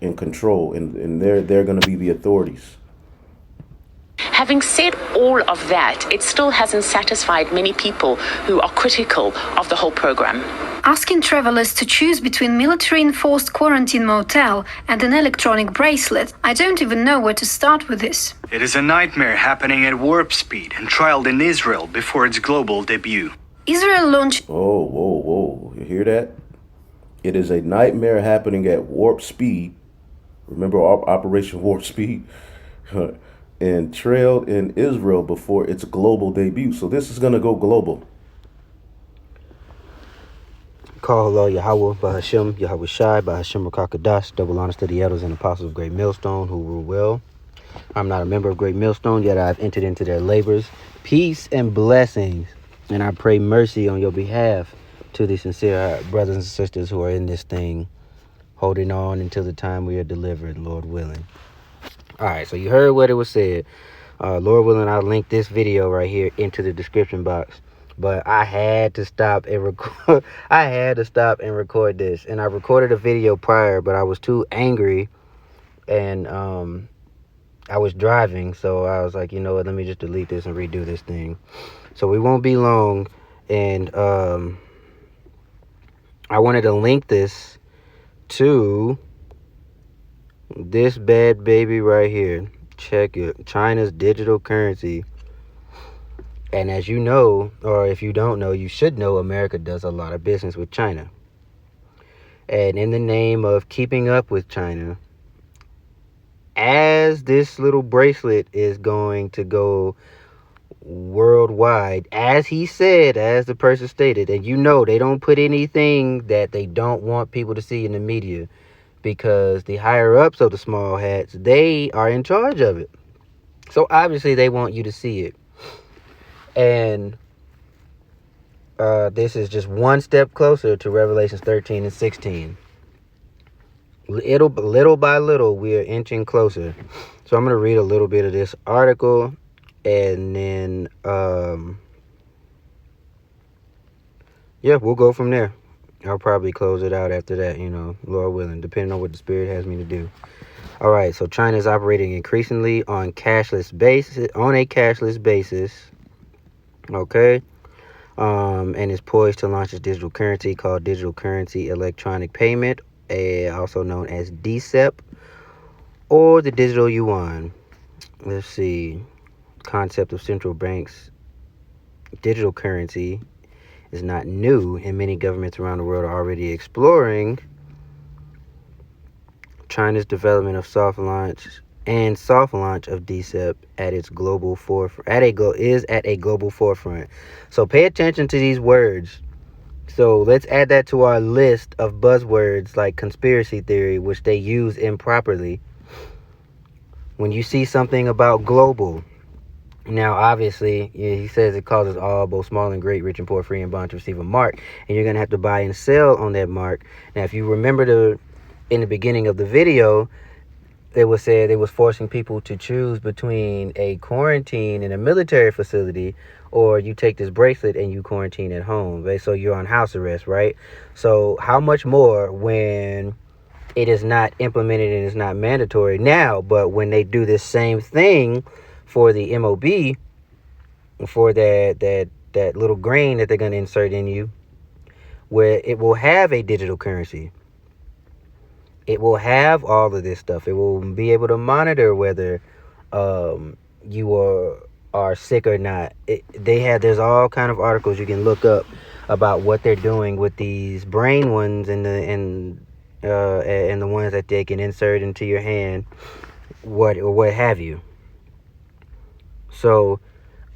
in control, and they're going to be the authorities. Having said all of that, it still hasn't satisfied many people who are critical of the whole program. Asking travelers to choose between military-enforced quarantine motel and an electronic bracelet, I don't even know where to start with this. It is a nightmare happening at warp speed and trialed in Israel before its global debut. Israel launched... Oh, whoa, whoa. You hear that? It is a nightmare happening at warp speed. Remember Operation Warp Speed? And trailed in Israel before its global debut. So this is going to go global. Call hello Yahweh, Bahashem, Yahweh Shai, Bahashem Rakakadash, double honors to the elders and apostles of Great Millstone who rule well. I'm not a member of Great Millstone, yet I've entered into their labors. Peace and blessings, and I pray mercy on your behalf to the sincere brothers and sisters who are in this thing, holding on until the time we are delivered, Lord willing. All right, so you heard what it was said. Lord willing, I'll link this video right here into the description box. But I had to stop and record. I had to stop and record this, and I recorded a video prior, but I was too angry, and I was driving, so I was like, you know what? Let me just delete this and redo this thing. So we won't be long, and I wanted to link this to this bad baby right here. Check it. China's digital currency. And as you know, or if you don't know, you should know, America does a lot of business with China. And in the name of keeping up with China, as this little bracelet is going to go worldwide, as he said, as the person stated, and you know they don't put anything that they don't want people to see in the media, because the higher ups of the small hats, they are in charge of it. So obviously they want you to see it. And this is just one step closer to Revelations 13 and 16. Little by little, we are inching closer. So I'm going to read a little bit of this article, and then, yeah, we'll go from there. I'll probably close it out after that, you know, Lord willing, depending on what the Spirit has me to do. All right, so China is operating increasingly on a cashless basis. Okay, and is poised to launch its digital currency called Digital Currency Electronic Payment, also known as DCEP, or the Digital Yuan. Let's see. Concept of central banks digital currency is not new, and many governments around the world are already exploring China's development of soft launch of DCEP at its global forefront. At a global forefront. So pay attention to these words. So let's add that to our list of buzzwords like conspiracy theory, which they use improperly. When you see something about global, now obviously he says it causes all, both small and great, rich and poor, free and bond, to receive a mark, and you're gonna have to buy and sell on that mark. Now, if you remember in the beginning of the video, it was said it was forcing people to choose between a quarantine in a military facility, or you take this bracelet and you quarantine at home. Right? So you're on house arrest, right? So how much more when it is not implemented and it's not mandatory now, but when they do this same thing for the MOB, for that little grain that they're going to insert in you, where it will have a digital currency. It will have all of this stuff. It will be able to monitor whether you are sick or not. There's all kind of articles you can look up about what they're doing with these brain ones and the ones that they can insert into your hand, what have you. So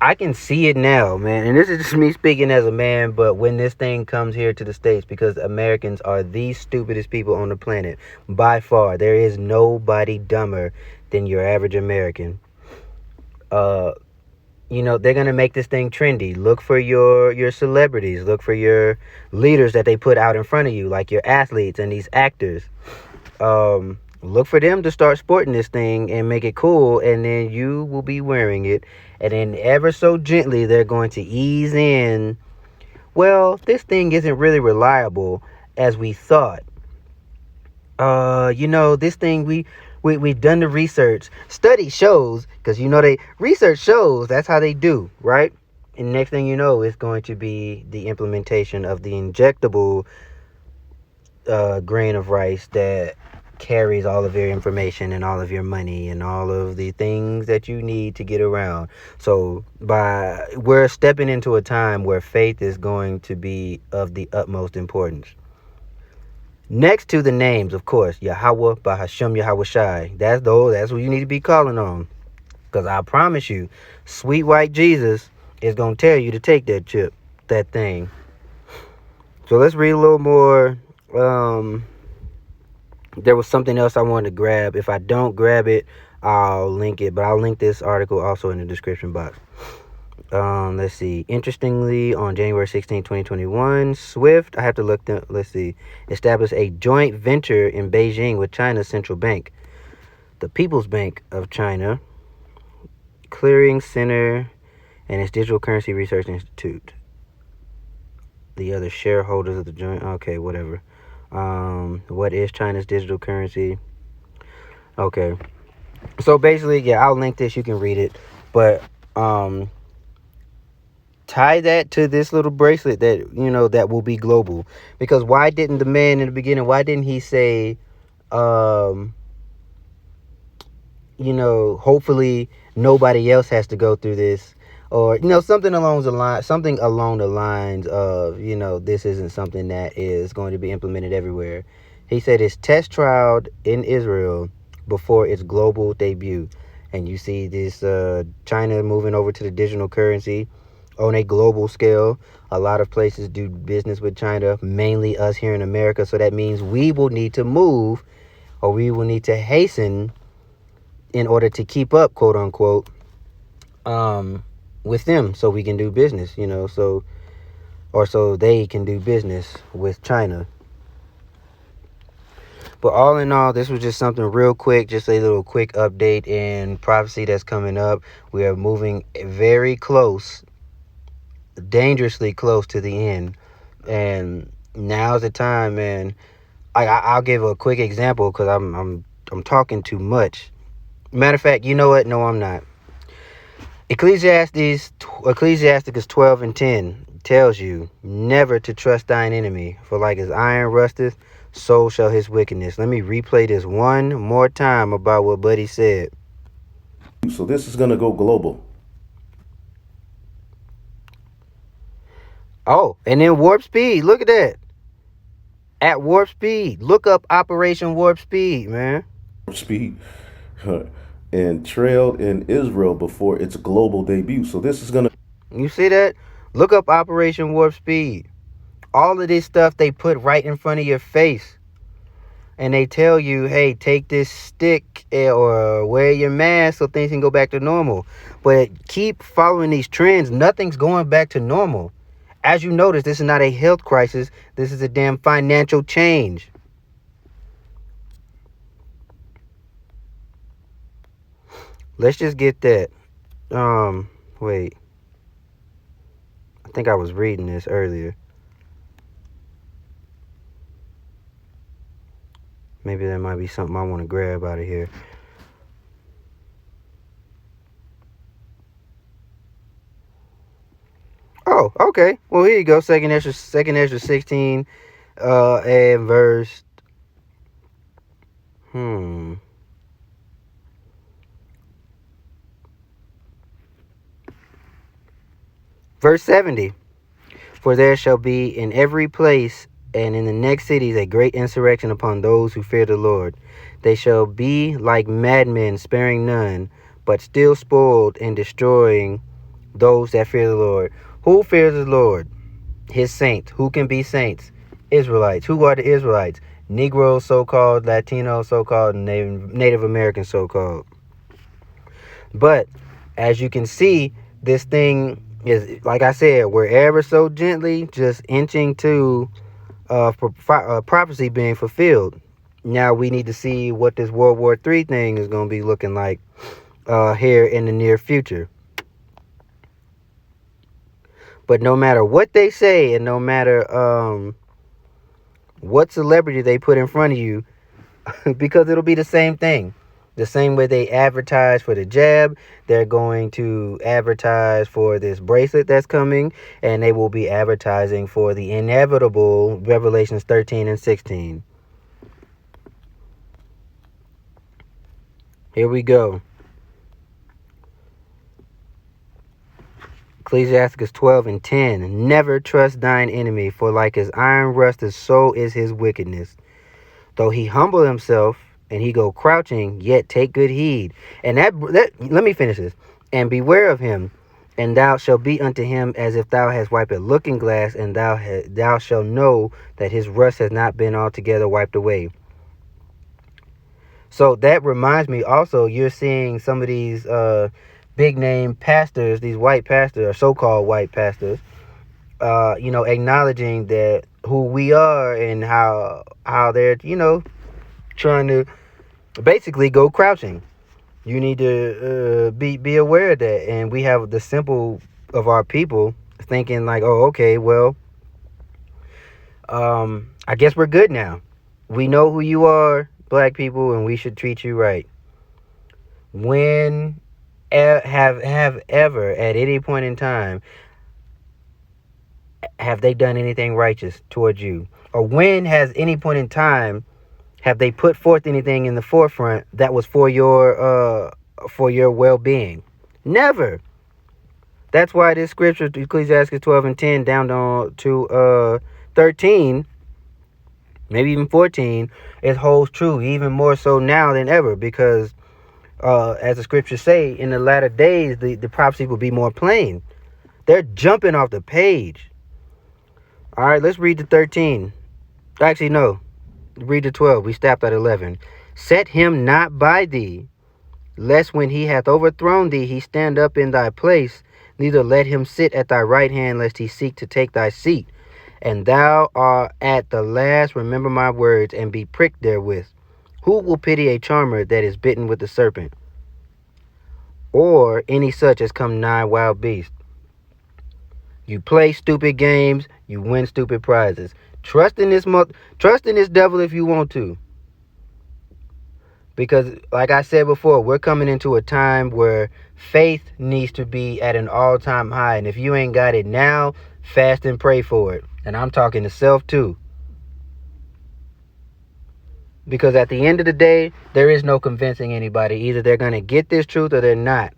I can see it now, man. And this is just me speaking as a man, but when this thing comes here to the States, because Americans are the stupidest people on the planet, by far. There is nobody dumber than your average American. You know, they're going to make this thing trendy. Look for your celebrities. Look for your leaders that they put out in front of you, like your athletes and these actors. Look for them to start sporting this thing and make it cool, and then you will be wearing it. And then ever so gently, they're going to ease in, well, this thing isn't really reliable as we thought. this thing we've done the research. Study shows, because they research shows that's how they do, right? And next thing you know, it's going to be the implementation of the injectable grain of rice that carries all of your information and all of your money and all of the things that you need to get around. So we're stepping into a time where faith is going to be of the utmost importance. Next to the names, of course, Yahweh, Bahashem, Yahweh Shai. That's what you need to be calling on. Because I promise you, sweet white Jesus is going to tell you to take that thing. So let's read a little more. There was something else I wanted to grab. If I don't grab it, I'll link it. But I'll link this article also in the description box. Let's see. Interestingly, on January 16, 2021, SWIFT, I have to look them. Let's see. Established a joint venture in Beijing with China's central bank, the People's Bank of China, Clearing Center, and its Digital Currency Research Institute. The other shareholders of the joint. Okay, whatever. What is China's digital currency? Okay. So basically, I'll link this. You can read it. But tie that to this little bracelet that will be global. Because why didn't the man in the beginning, why didn't he say, hopefully nobody else has to go through this, or something along the lines of, this isn't something that is going to be implemented everywhere. He said it's test trialed in Israel before its global debut. And you see this China moving over to the digital currency on a global scale. A lot of places do business with China, mainly us here in America. So that means we will need to move, or we will need to hasten in order to keep up, quote unquote, with them, so we can do business, so they can do business with China. But all in all, this was just something real quick, just a little quick update in prophecy that's coming up. We are moving very close, dangerously close to the end. And now's the time, man. I'll give a quick example because I'm talking too much. Matter of fact, you know what? No, I'm not. Ecclesiasticus 12:10 tells you never to trust thine enemy, for like as iron rusteth, so shall his wickedness. Let me replay this one more time about what Buddy said. So this is going to go global. Oh, and then warp speed. Look at that. At warp speed. Look up Operation Warp Speed, man. Speed. And trailed in Israel before its global debut. So this is going to... You see that? Look up Operation Warp Speed. All of this stuff they put right in front of your face. And they tell you, hey, take this stick or wear your mask so things can go back to normal. But keep following these trends. Nothing's going back to normal. As you notice, this is not a health crisis. This is a damn financial change. Let's just get that. Wait. I think I was reading this earlier. Maybe there might be something I want to grab out of here. Oh, okay. Well, here you go. Second Ezra 16, and verse. Verse 70. For there shall be in every place and in the next cities a great insurrection upon those who fear the Lord. They shall be like madmen, sparing none, but still spoiled and destroying those that fear the Lord. Who fears the Lord? His saints. Who can be saints? Israelites. Who are the Israelites? Negroes, so-called, Latinos, so-called, Native Americans, so-called. But as you can see, this thing is, like I said, we're ever so gently just inching to prophecy being fulfilled. Now we need to see what this World War III thing is going to be looking like here in the near future. But no matter what they say, and no matter what celebrity they put in front of you, because it'll be the same thing. The same way they advertise for the jab, they're going to advertise for this bracelet that's coming, and they will be advertising for the inevitable Revelations 13 and 16. Here we go. Ecclesiastes 12 and 10. Never trust thine enemy, for like as iron rusteth, so is his wickedness. Though he humble himself, and he go crouching, yet take good heed. And that let me finish this. And beware of him, and thou shalt be unto him as if thou hast wiped a looking glass, and thou shalt know that his rust has not been altogether wiped away. So that reminds me also, you're seeing some of these big name pastors, these white pastors, or so-called white pastors, acknowledging that who we are and how they're, trying to basically go crouching. You need to be aware of that. And we have the simple of our people thinking like, oh, okay, well, I guess we're good now. We know who you are, black people, and we should treat you right. When have ever at any point in time have they done anything righteous towards you? Or when has any point in time have they put forth anything in the forefront that was for your well-being? Never. That's why this scripture, Ecclesiastes 12 and 10 down to 13, maybe even 14, it holds true even more so now than ever, because as the scriptures say, in the latter days, the prophecy will be more plain. They're jumping off the page. All right, let's read the 13. Actually, no. Read the 12. We stopped at 11. Set him not by thee, lest when he hath overthrown thee, he stand up in thy place. Neither let him sit at thy right hand, lest he seek to take thy seat. And thou art at the last, remember my words, and be pricked therewith. Who will pity a charmer that is bitten with the serpent? Or any such as come nigh wild beast? You play stupid games, you win stupid prizes. Trust in this devil if you want to. Because, like I said before, we're coming into a time where faith needs to be at an all-time high. And if you ain't got it now, fast and pray for it. And I'm talking to self too. Because at the end of the day, there is no convincing anybody. Either they're going to get this truth or they're not.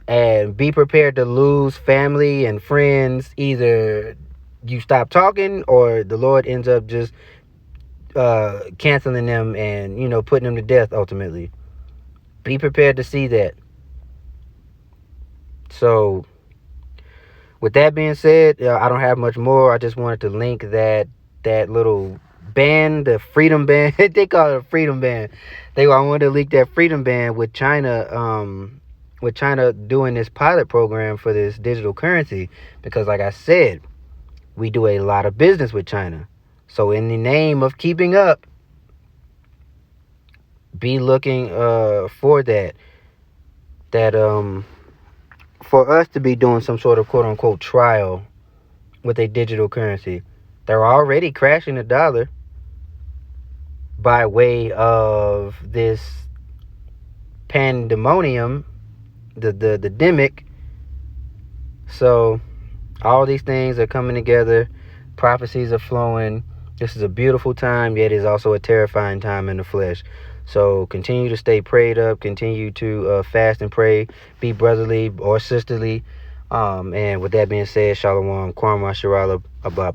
And be prepared to lose family and friends. Either you stop talking or the Lord ends up just canceling them and, putting them to death ultimately. Be prepared to see that. So, with that being said, I don't have much more. I just wanted to link that little band, the FrEeDOM band. They call it a FrEeDOM band. I wanted to link that FrEeDOM band with China. With China doing this pilot program for this digital currency, because like I said, we do a lot of business with China. So in the name of keeping up, be looking for that for us to be doing some sort of quote unquote trial with a digital currency. They're already crashing the dollar by way of this pandemonium, the demic. So all these things are coming together. Prophecies are flowing. This is a beautiful time, yet it's also a terrifying time in the flesh. So continue to stay prayed up. Continue to fast and pray. Be brotherly or sisterly. And with that being said, Shalom, Kwama, Shirala, Abba.